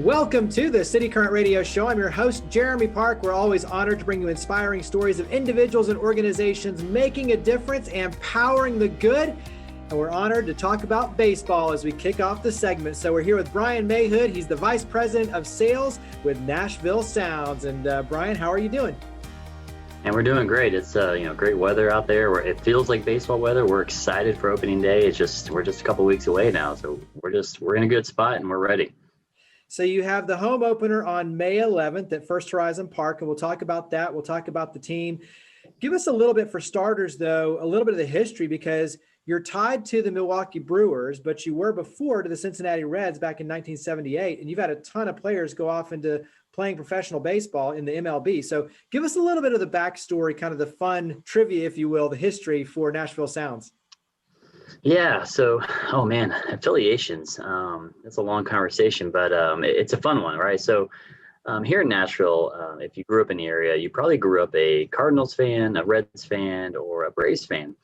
Welcome to the City Current Radio Show. I'm your host, Jeremy Park. We're always honored to bring you inspiring stories of individuals and organizations making a difference and powering the good. And we're honored to talk about baseball as we kick off the segment. So we're here with Bryan Mayhood. He's the Vice President of Sales with Nashville Sounds. And Bryan, how are you doing? And we're doing great. It's great weather out there. It feels like baseball weather. We're excited for opening day. We're just a couple weeks away now, so we're in a good spot and we're ready. So you have the home opener on May 11th at First Horizon Park, and we'll talk about that. We'll talk about the team. Give us a little bit, for starters, though, a little bit of the history, because you're tied to the Milwaukee Brewers, but you were before to the Cincinnati Reds back in 1978, and you've had a ton of players go off into playing professional baseball in the MLB. So give us a little bit of the backstory, kind of the fun trivia, if you will, the history for Nashville Sounds. Yeah. So, oh man, affiliations. It's a long conversation, but it's a fun one, right? So here in Nashville, if you grew up in the area, you probably grew up a Cardinals fan, a Reds fan, or a Braves fan.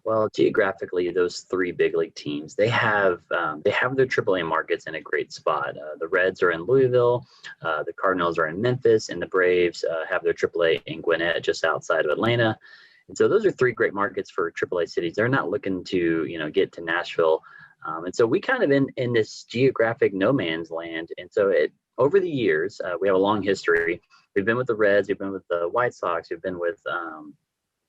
Well, geographically, those three big league teams, they have their AAA markets in a great spot. The Reds are in Louisville, the Cardinals are in Memphis, and the Braves have their AAA in Gwinnett, just outside of Atlanta. And so those are three great markets for AAA cities. They're not looking to, get to Nashville. And so we kind of in this geographic no man's land. And so over the years, we have a long history. We've been with the Reds, we've been with the White Sox, we've been with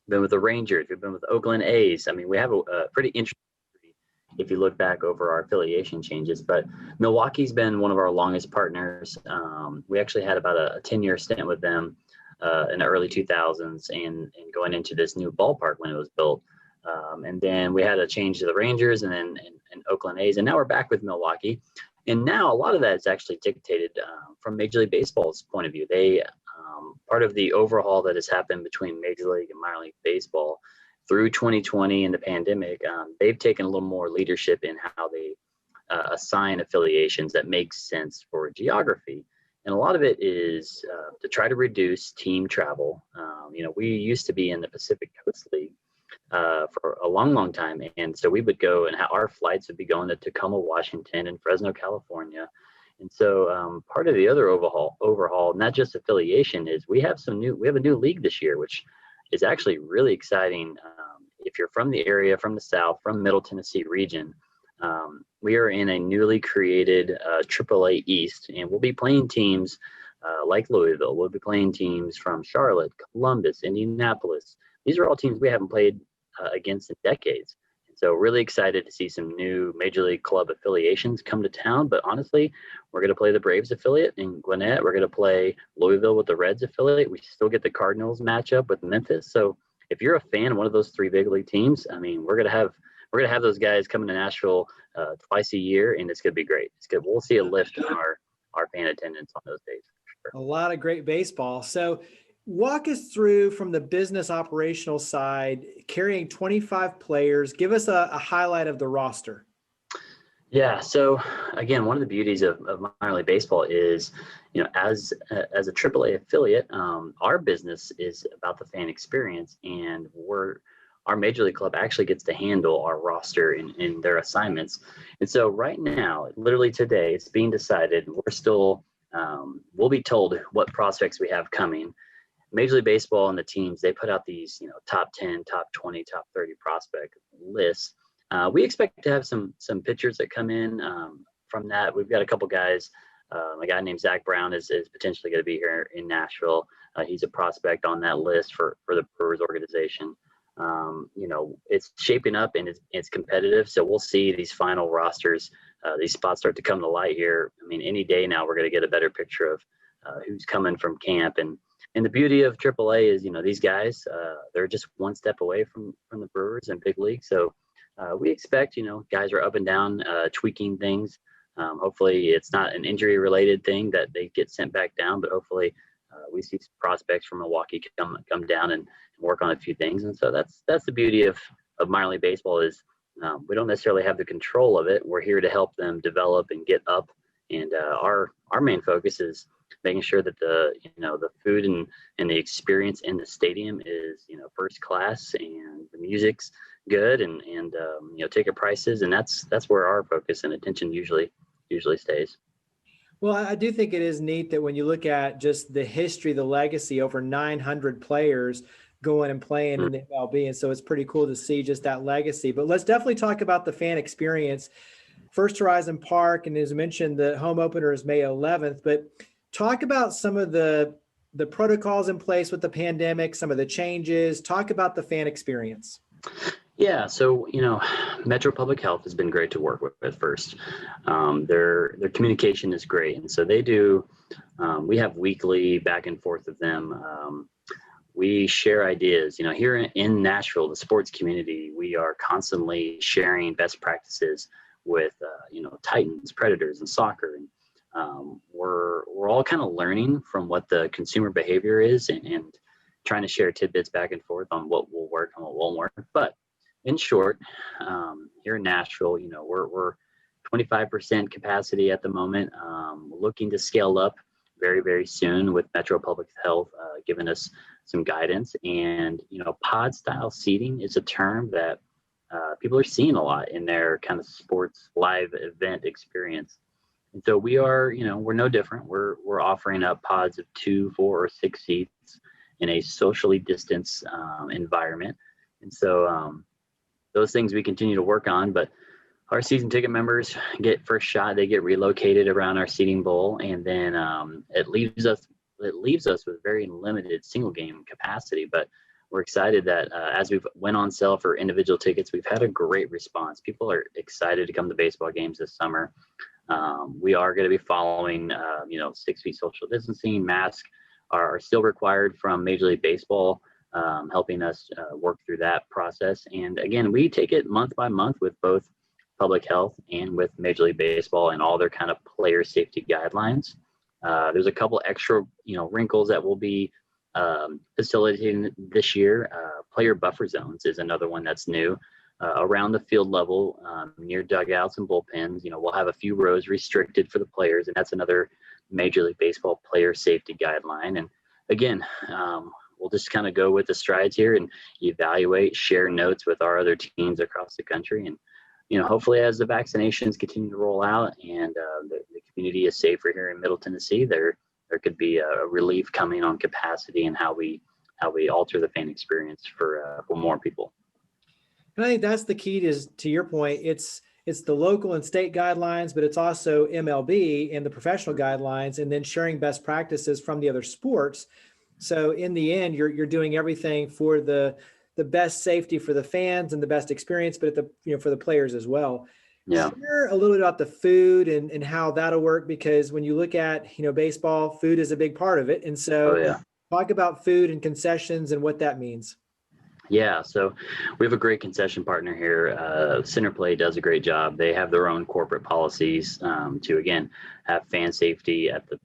the Rangers, we've been with Oakland A's. I mean, we have a pretty interesting history if you look back over our affiliation changes. But Milwaukee's been one of our longest partners. We actually had about a 10-year stint with them in the early 2000s and going into this new ballpark when it was built. And then we had a change to the Rangers and then and Oakland A's. And now we're back with Milwaukee. And now a lot of that is actually dictated from Major League Baseball's point of view. They part of the overhaul that has happened between Major League and Minor League Baseball through 2020 and the pandemic, they've taken a little more leadership in how they assign affiliations that makes sense for geography. And a lot of it is to try to reduce team travel. We used to be in the Pacific Coast League for a long, long time. And so we would go and our flights would be going to Tacoma, Washington and Fresno, California. And so part of the other overhaul, not just affiliation, is we have a new league this year, which is actually really exciting. If you're from the area, from the South, from Middle Tennessee region, we are in a newly created AAA East, and we'll be playing teams like Louisville. We'll be playing teams from Charlotte, Columbus, Indianapolis. These are all teams we haven't played against in decades. So really excited to see some new Major League club affiliations come to town. But honestly, we're going to play the Braves affiliate in Gwinnett. We're going to play Louisville with the Reds affiliate. We still get the Cardinals matchup with Memphis. So if you're a fan of one of those three big league teams, I mean, we're going to have those guys coming to Nashville twice a year, and it's going to be great. It's good. We'll see a lift in our fan attendance on those days. For sure. A lot of great baseball. So walk us through from the business operational side, carrying 25 players. Give us a highlight of the roster. Yeah. So again, one of the beauties of minor league baseball is, as a AAA affiliate, our business is about the fan experience, and our major league club actually gets to handle our roster in their assignments. And so right now, literally today, it's being decided. We're still, we'll be told what prospects we have coming. Major League Baseball and the teams, they put out these, top 10, top 20, top 30 prospect lists. We expect to have some pitchers that come in from that. We've got a couple guys. A guy named Zach Brown is potentially going to be here in Nashville. He's a prospect on that list for the Brewers organization. It's shaping up and it's competitive. So we'll see these final rosters, these spots start to come to light here. I mean, any day now we're going to get a better picture of who's coming from camp. And the beauty of AAA is, these guys, they're just one step away from the Brewers and big league. So we expect, guys are up and down, tweaking things. Hopefully it's not an injury related thing that they get sent back down, but hopefully we see prospects from Milwaukee come down and work on a few things. And so that's the beauty of minor league baseball is we don't necessarily have the control of it. We're here to help them develop and get up. And our main focus is making sure that the food and the experience in the stadium is first class, and the music's good, and ticket prices, and that's where our focus and attention usually stays. Well, I do think it is neat that when you look at just the history, the legacy, over 900 players going and playing in the MLB. And so it's pretty cool to see just that legacy. But let's definitely talk about the fan experience. First Horizon Park, and as mentioned, the home opener is May 11th. But talk about some of the protocols in place with the pandemic, some of the changes. Talk about the fan experience. Yeah, so Metro Public Health has been great to work with at first. Their communication is great, and so they do. We have weekly back and forth with them. We share ideas. Here in Nashville, the sports community, we are constantly sharing best practices with Titans, Predators, and soccer. And we're all kind of learning from what the consumer behavior is, and trying to share tidbits back and forth on what will work and what won't work. But in short, here in Nashville, we're 25% capacity at the moment. Looking to scale up very, very soon with Metro Public Health giving us some guidance. And pod style seating is a term that people are seeing a lot in their kind of sports live event experience. And so we're no different. We're offering up pods of 2, 4, or 6 seats in a socially distanced environment. And so those things we continue to work on, but our season ticket members get first shot. They get relocated around our seating bowl, and then it leaves us with very limited single game capacity. But we're excited that as we've went on sale for individual tickets, we've had a great response. People are excited to come to baseball games this summer. We are going to be following 6 feet social distancing. Masks are still required from Major League Baseball, helping us work through that process. And again, we take it month by month with both public health and with Major League Baseball and all their kind of player safety guidelines. There's a couple extra, wrinkles that we'll be facilitating this year. Player buffer zones is another one that's new. Around the field level, near dugouts and bullpens, we'll have a few rows restricted for the players, and that's another Major League Baseball player safety guideline. And again, we'll just kind of go with the strides here and evaluate, share notes with our other teams across the country. And, hopefully as the vaccinations continue to roll out and the community is safer here in Middle Tennessee, there could be a relief coming on capacity and how we alter the fan experience for more people. And I think that's the key to your point. It's the local and state guidelines, but it's also MLB and the professional guidelines, and then sharing best practices from the other sports. So in the end, you're doing everything for the best safety for the fans and the best experience, but for the players as well. Yeah. Share a little bit about the food and how that'll work, because when you look at baseball, food is a big part of it. And so talk about food and concessions and what that means. Yeah, so we have a great concession partner here. Centerplay does a great job. They have their own corporate policies to, again, have fan safety at the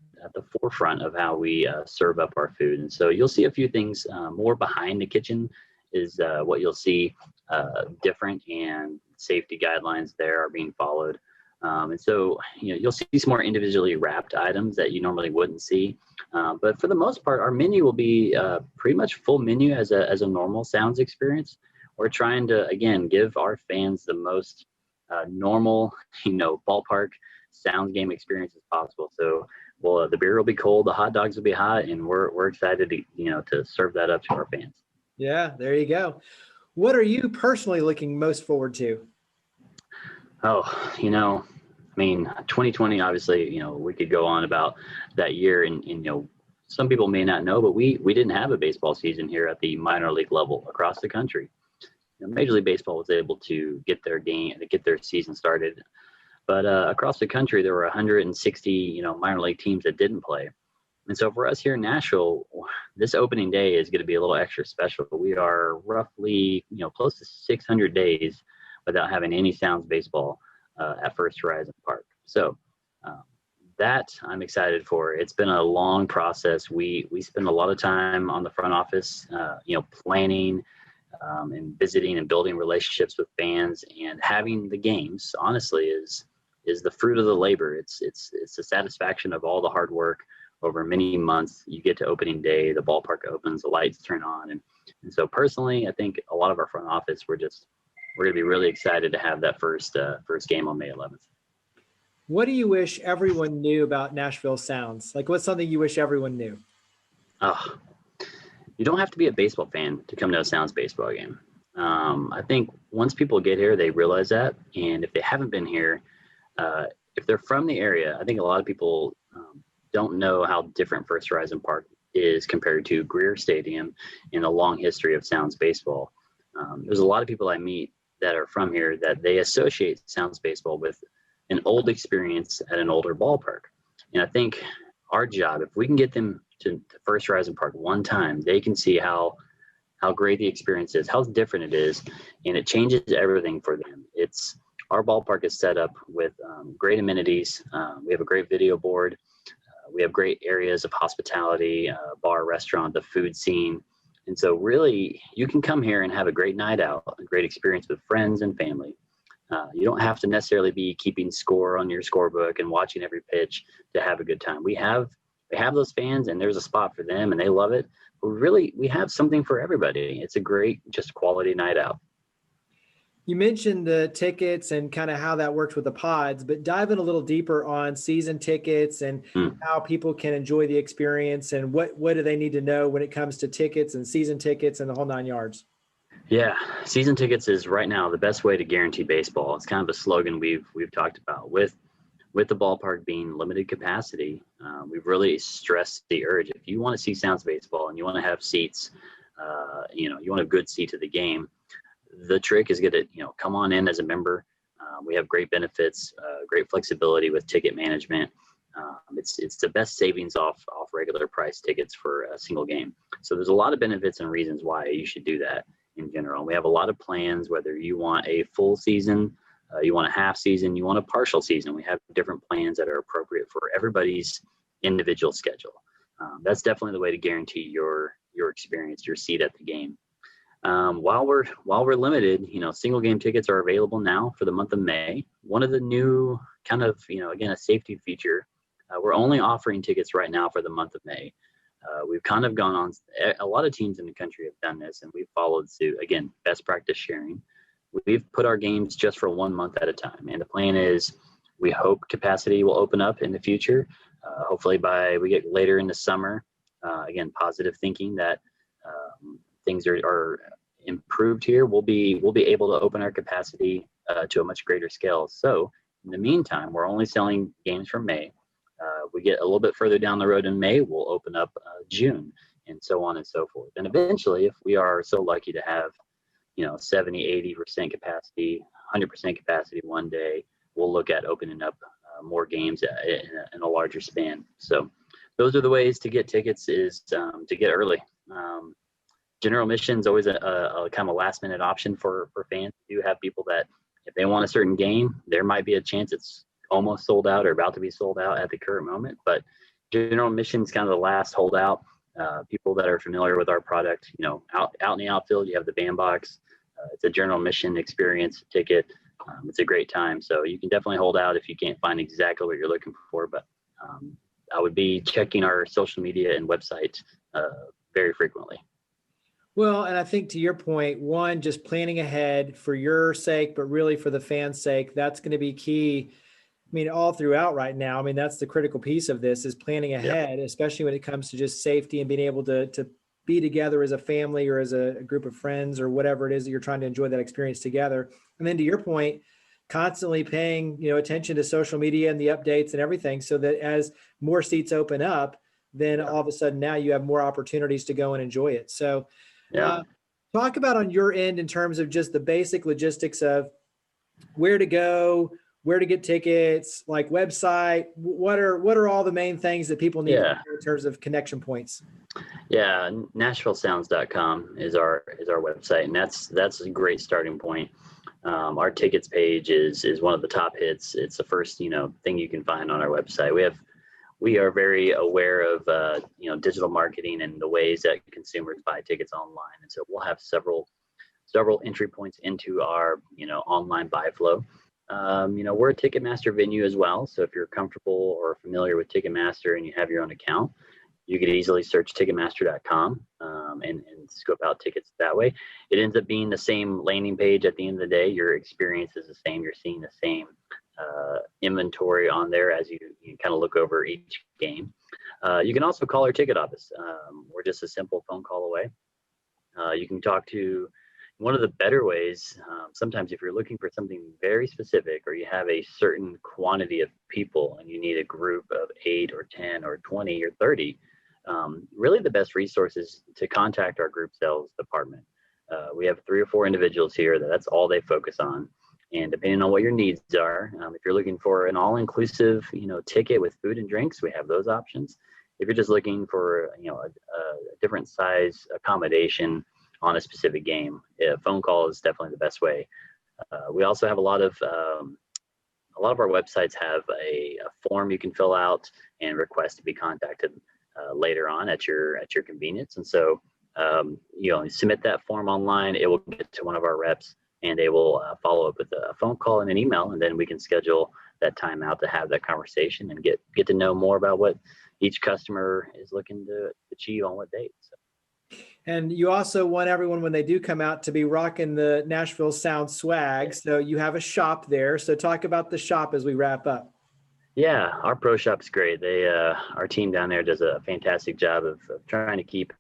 forefront of how we serve up our food. And so you'll see a few things more behind the kitchen is what you'll see different, and safety guidelines there are being followed. And so, you'll see some more individually wrapped items that you normally wouldn't see. But for the most part, our menu will be pretty much full menu as a normal Sounds experience. We're trying to, again, give our fans the most normal, ballpark Sounds game experience as possible. So, the beer will be cold, the hot dogs will be hot, and we're excited to serve that up to our fans. Yeah, there you go. What are you personally looking most forward to? Oh, 2020, obviously, we could go on about that year, and some people may not know, but we didn't have a baseball season here at the minor league level across the country. Major League Baseball was able to get their season started, but across the country there were 160 minor league teams that didn't play. And so for us here in Nashville, this opening day is going to be a little extra special. We are roughly close to 600 days without having any Sounds baseball at First Horizon Park. So that I'm excited for. It's been a long process. We spend a lot of time on the front office, planning and visiting and building relationships with fans, and having the games, honestly, is the fruit of the labor. It's the satisfaction of all the hard work over many months. You get to opening day, the ballpark opens, the lights turn on. And so personally, I think a lot of our front office, we're going to be really excited to have that first game on May 11th. What do you wish everyone knew about Nashville Sounds? Like, what's something you wish everyone knew? Oh, you don't have to be a baseball fan to come to a Sounds baseball game. I think once people get here, they realize that. And if they haven't been here, uh, if they're from the area, I think a lot of people don't know how different First Horizon Park is compared to Greer Stadium in a long history of Sounds baseball. There's a lot of people I meet that are from here that they associate Sounds baseball with an old experience at an older ballpark. And I think our job, if we can get them to First Horizon Park one time, they can see how great the experience is, how different it is, and it changes everything for them. It's our ballpark is set up with great amenities. We have a great video board. We have great areas of hospitality, bar, restaurant, the food scene. And so really, you can come here and have a great night out, a great experience with friends and family. You don't have to necessarily be keeping score on your scorebook and watching every pitch to have a good time. We have those fans, and there's a spot for them, and they love it. But really, we have something for everybody. It's a great, just quality night out. You mentioned the tickets and kind of how that works with the pods, but dive in a little deeper on season tickets and Mm. how people can enjoy the experience and what do they need to know when it comes to tickets and season tickets and the whole nine yards. Yeah, season tickets is right now the best way to guarantee baseball. It's kind of a slogan we've talked about with the ballpark being limited capacity. We've really stressed the urge. If you want to see Sounds baseball and you want to have seats, you want a good seat to the game. The trick is get it. Come on in as a member. We have great benefits, great flexibility with ticket management. It's the best savings off regular price tickets for a single game. So there's a lot of benefits and reasons why you should do that in general. We have a lot of plans, whether you want a full season, you want a half season, you want a partial season. We have different plans that are appropriate for everybody's individual schedule. That's definitely the way to guarantee your experience, your seat at the game. While we're limited, single game tickets are available now for the month of May. One of the new kind of, again, a safety feature. We're only offering tickets right now for the month of May. We've kind of gone on, a lot of teams in the country have done this, and we've followed suit. Again, best practice sharing. We've put our games just for 1 month at a time. And the plan is we hope capacity will open up in the future. Hopefully we get later in the summer. Again, positive thinking that things are improved here. We'll be able to open our capacity to a much greater scale. So in the meantime, we're only selling games from May. We get a little bit further down the road in May, we'll open up June, and so on and so forth. And eventually, if we are so lucky to have 70, 80% capacity, 100% capacity one day, we'll look at opening up more games in a larger span. So those are the ways to get tickets, is to get early. General admission is always a kind of a last minute option for fans. We do have people that if they want a certain game, there might be a chance it's almost sold out or about to be sold out at the current moment. But general admission is kind of the last holdout. People that are familiar with our product, out in the outfield, you have the bandbox. It's a general admission experience ticket. It's a great time. So you can definitely hold out if you can't find exactly what you're looking for. But I would be checking our social media and website very frequently. Well, and I think to your point, one, just planning ahead for your sake, but really for the fans' sake, that's going to be key. I mean, all throughout right now. I mean, that's the critical piece of this, is planning ahead, especially when it comes to just safety and being able to be together as a family or as a group of friends or whatever it is that you're trying to enjoy that experience together. And then to your point, constantly paying, attention to social media and the updates and everything, so that as more seats open up, then all of a sudden now you have more opportunities to go and enjoy it. So talk about on your end in terms of just the basic logistics of where to go, where to get tickets, like website. What are all the main things that people need to know in terms of connection points? Yeah, NashvilleSounds.com is our website, and that's a great starting point. Our tickets page is one of the top hits. It's the first thing you can find on our website. We are very aware of digital marketing and the ways that consumers buy tickets online, and so we'll have several entry points into our online buy flow. We're a Ticketmaster venue as well, so if you're comfortable or familiar with Ticketmaster and you have your own account, you could easily search Ticketmaster.com and scope out tickets that way. It ends up being the same landing page at the end of the day. Your experience is the same. You're seeing the same inventory on there as you kind of look over each game. You can also call our ticket office. We're just a simple phone call away. You can talk to one of the better ways. Sometimes if you're looking for something very specific, or you have a certain quantity of people and you need a group of 8 or 10 or 20 or 30, really the best resource is to contact our group sales department. We have 3 or 4 individuals here that's all they focus on. And depending on what your needs are, if you're looking for an all-inclusive, ticket with food and drinks, we have those options. If you're just looking for, a different size accommodation on a specific game, a phone call is definitely the best way. We also have a lot of our websites have a form you can fill out and request to be contacted later on at your convenience. And so, submit that form online. It will get to one of our reps, and they will follow up with a phone call and an email, and then we can schedule that time out to have that conversation and get to know more about what each customer is looking to achieve on what date. So. And you also want everyone, when they do come out, to be rocking the Nashville Sounds swag. So you have a shop there. So talk about the shop as we wrap up. Yeah, our pro shop's great. Our team down there does a fantastic job of trying to keep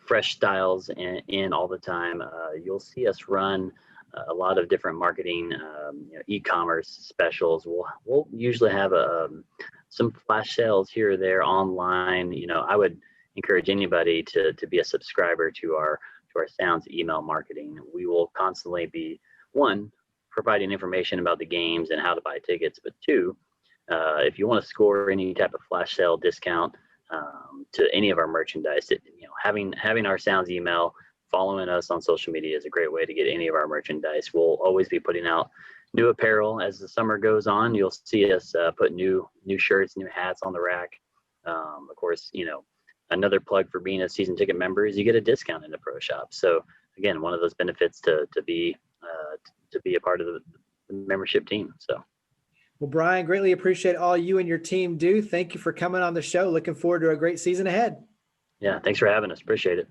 fresh styles in all the time. You'll see us run a lot of different marketing, e-commerce specials. We'll usually have some flash sales here or there online. I would encourage anybody to be a subscriber to our Sounds email marketing. We will constantly be, 1, providing information about the games and how to buy tickets, but 2, if you want to score any type of flash sale discount to any of our merchandise, having our Sounds email, following us on social media is a great way to get any of our merchandise. We'll always be putting out new apparel as the summer goes on. You'll see us put new shirts, new hats on the rack. Of course, another plug for being a season ticket member is you get a discount in the pro shop. So again, one of those benefits to be a part of the membership team. So. Well, Bryan, greatly appreciate all you and your team do. Thank you for coming on the show. Looking forward to a great season ahead. Yeah, thanks for having us. Appreciate it.